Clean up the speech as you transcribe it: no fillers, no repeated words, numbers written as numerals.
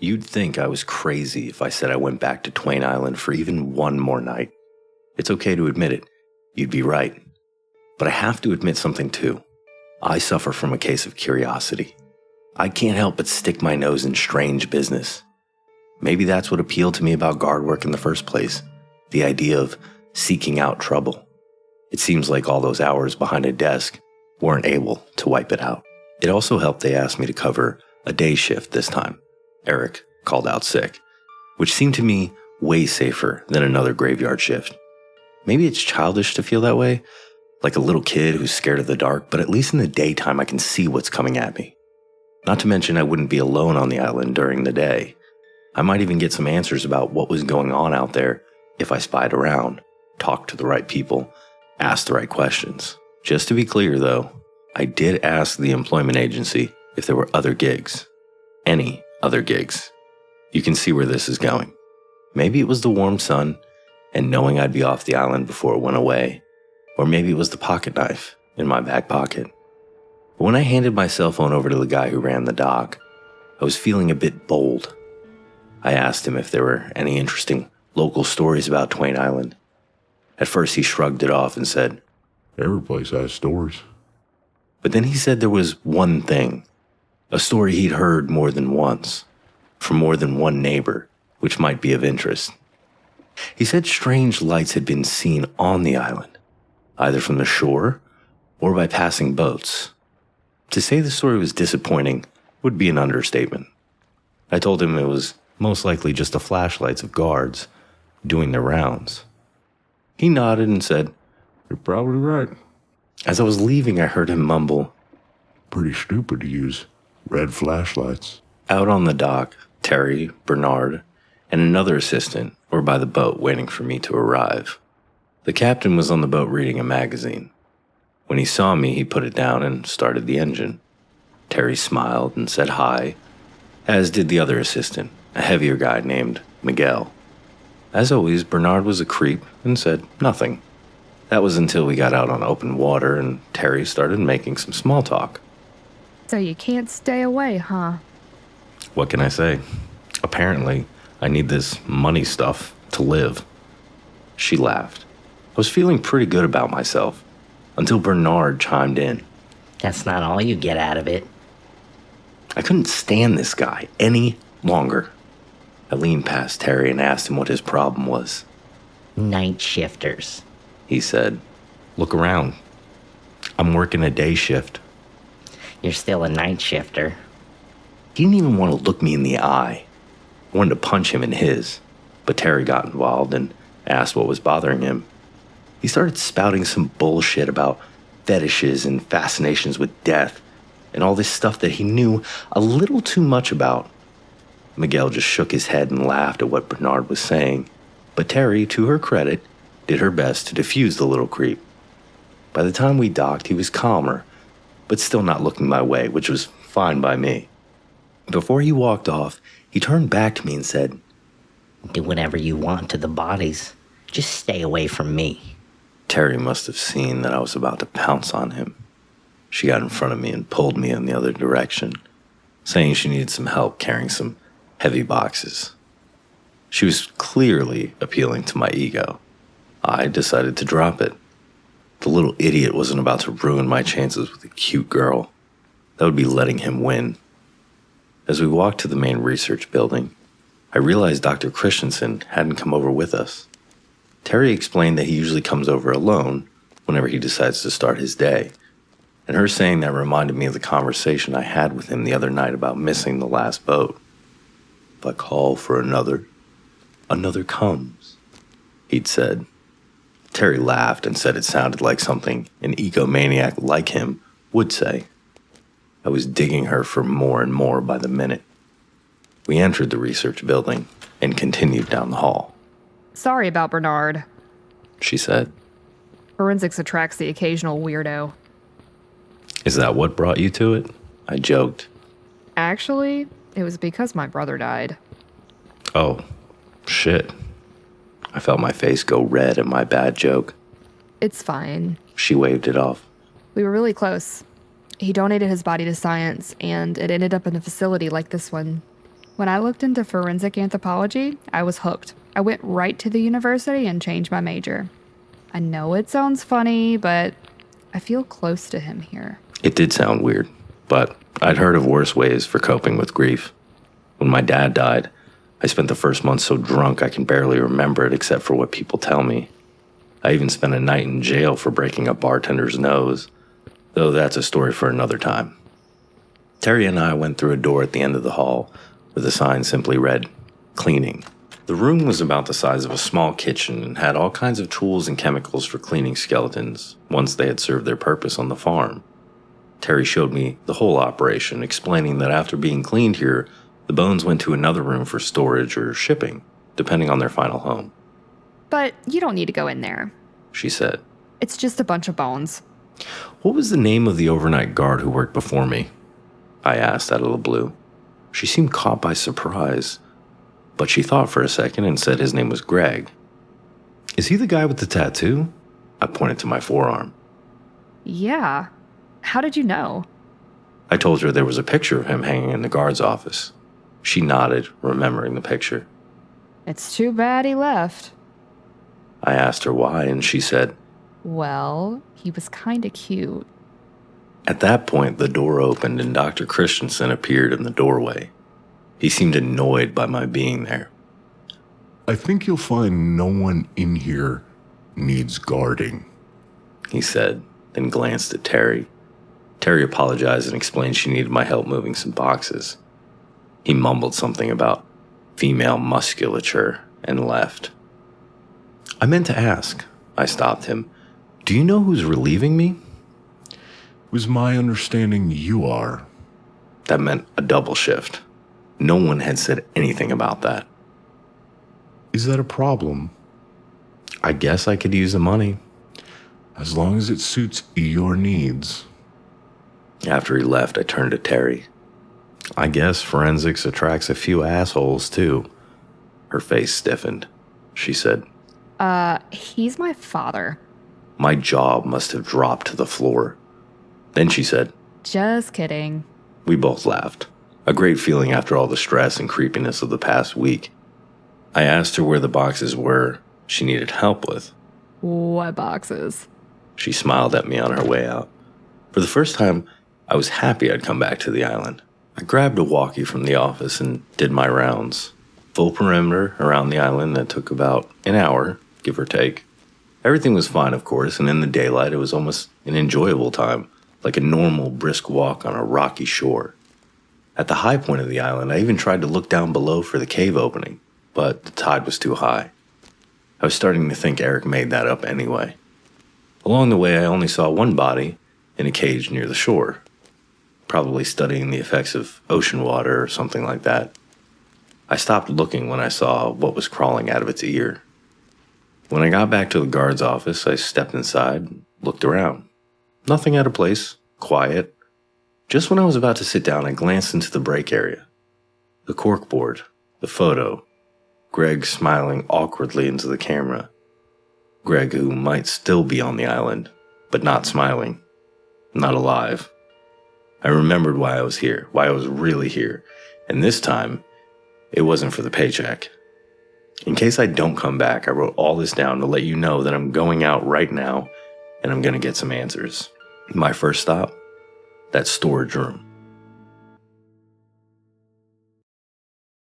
You'd think I was crazy if I said I went back to Twain Island for even one more night. It's okay to admit it. You'd be right. But I have to admit something too. I suffer from a case of curiosity. I can't help but stick my nose in strange business. Maybe that's what appealed to me about guard work in the first place. The idea of seeking out trouble. It seems like all those hours behind a desk weren't able to wipe it out. It also helped they asked me to cover a day shift this time. Eric called out sick, which seemed to me way safer than another graveyard shift. Maybe it's childish to feel that way, like a little kid who's scared of the dark, but at least in the daytime I can see what's coming at me. Not to mention I wouldn't be alone on the island during the day. I might even get some answers about what was going on out there if I spied around, talked to the right people, asked the right questions. Just to be clear though, I did ask the employment agency if there were other gigs. Any other gigs. You can see where this is going. Maybe it was the warm sun and knowing I'd be off the island before it went away. Or maybe it was the pocket knife in my back pocket. But when I handed my cell phone over to the guy who ran the dock, I was feeling a bit bold. I asked him if there were any interesting local stories about Twain Island. At first he shrugged it off and said, "Every place has stories." But then he said there was one thing, a story he'd heard more than once, from more than one neighbor, which might be of interest. He said strange lights had been seen on the island, either from the shore or by passing boats. To say the story was disappointing would be an understatement. I told him it was most likely just the flashlights of guards doing their rounds. He nodded and said, "You're probably right." As I was leaving, I heard him mumble, "Pretty stupid to use red flashlights." Out on the dock, Terri, Bernard, and another assistant were by the boat waiting for me to arrive. The captain was on the boat reading a magazine. When he saw me, he put it down and started the engine. Terri smiled and said hi, as did the other assistant, a heavier guy named Miguel. As always, Bernard was a creep and said nothing. That was until we got out on open water and Terri started making some small talk. So you can't stay away, huh? What can I say? Apparently, I need this money stuff to live. She laughed. I was feeling pretty good about myself until Bernard chimed in. That's not all you get out of it. I couldn't stand this guy any longer. I leaned past Terri and asked him what his problem was. Night shifters, he said. Look around. I'm working a day shift. You're still a night shifter. He didn't even want to look me in the eye. I wanted to punch him in his, but Terri got involved and asked what was bothering him. He started spouting some bullshit about fetishes and fascinations with death and all this stuff that he knew a little too much about. Miguel just shook his head and laughed at what Bernard was saying, but Terri, to her credit, did her best to defuse the little creep. By the time we docked, he was calmer, but still not looking my way, which was fine by me. Before he walked off, he turned back to me and said, Do whatever you want to the bodies. Just stay away from me. Terri must have seen that I was about to pounce on him. She got in front of me and pulled me in the other direction, saying she needed some help carrying some heavy boxes. She was clearly appealing to my ego. I decided to drop it. The little idiot wasn't about to ruin my chances with a cute girl. That would be letting him win. As we walked to the main research building, I realized Dr. Christensen hadn't come over with us. Terri explained that he usually comes over alone whenever he decides to start his day, and her saying that reminded me of the conversation I had with him the other night about missing the last boat. If I call for another comes, he'd said. Terri laughed and said it sounded like something an egomaniac like him would say. I was digging her for more and more by the minute. We entered the research building and continued down the hall. Sorry about Bernard, she said. Forensics attracts the occasional weirdo. Is that what brought you to it? I joked. Actually, it was because my brother died. Oh, shit. I felt my face go red at my bad joke. It's fine. She waved it off. We were really close. He donated his body to science, and it ended up in a facility like this one. When I looked into forensic anthropology, I was hooked. I went right to the university and changed my major. I know it sounds funny, but I feel close to him here. It did sound weird, but I'd heard of worse ways for coping with grief. When my dad died, I spent the first month so drunk I can barely remember it except for what people tell me. I even spent a night in jail for breaking a bartender's nose, though that's a story for another time. Terri and I went through a door at the end of the hall where the sign simply read, "Cleaning." The room was about the size of a small kitchen and had all kinds of tools and chemicals for cleaning skeletons once they had served their purpose on the farm. Terri showed me the whole operation, explaining that after being cleaned here, the bones went to another room for storage or shipping, depending on their final home. But you don't need to go in there, She said. It's just a bunch of bones. What was the name of the overnight guard who worked before me? I asked out of the blue. She seemed caught by surprise, but she thought for a second and said his name was Greg. Is he the guy with the tattoo? I pointed to my forearm. Yeah. How did you know? I told her there was a picture of him hanging in the guard's office. She nodded, remembering the picture. It's too bad he left. I asked her why, and she said, Well, he was kinda cute. At that point, the door opened and Dr. Christensen appeared in the doorway. He seemed annoyed by my being there. I think you'll find no one in here needs guarding, He said, then glanced at Terri. Terri apologized and explained she needed my help moving some boxes. He mumbled something about female musculature and left. I meant to ask. I stopped him. Do you know who's relieving me? It was my understanding you are. That meant a double shift. No one had said anything about that. Is that a problem? I guess I could use the money. As long as it suits your needs. After he left, I turned to Terri. I guess forensics attracts a few assholes, too. Her face stiffened. She said, He's my father. My jaw must have dropped to the floor. Then she said, Just kidding. We both laughed. A great feeling after all the stress and creepiness of the past week. I asked her where the boxes were she needed help with. What boxes? She smiled at me on her way out. For the first time, I was happy I'd come back to the island. I grabbed a walkie from the office and did my rounds. Full perimeter around the island that took about an hour, give or take. Everything was fine, of course, and in the daylight, it was almost an enjoyable time, like a normal, brisk walk on a rocky shore. At the high point of the island, I even tried to look down below for the cave opening, but the tide was too high. I was starting to think Eric made that up anyway. Along the way, I only saw one body in a cage near the shore, probably studying the effects of ocean water or something like that. I stopped looking when I saw what was crawling out of its ear. When I got back to the guard's office, I stepped inside and looked around. Nothing out of place, quiet. Just when I was about to sit down, I glanced into the break area. The corkboard, the photo, Greg smiling awkwardly into the camera. Greg, who might still be on the island, but not smiling, not alive. I remembered why I was here, why I was really here, and this time, it wasn't for the paycheck. In case I don't come back, I wrote all this down to let you know that I'm going out right now and I'm going to get some answers. My first stop, that storage room.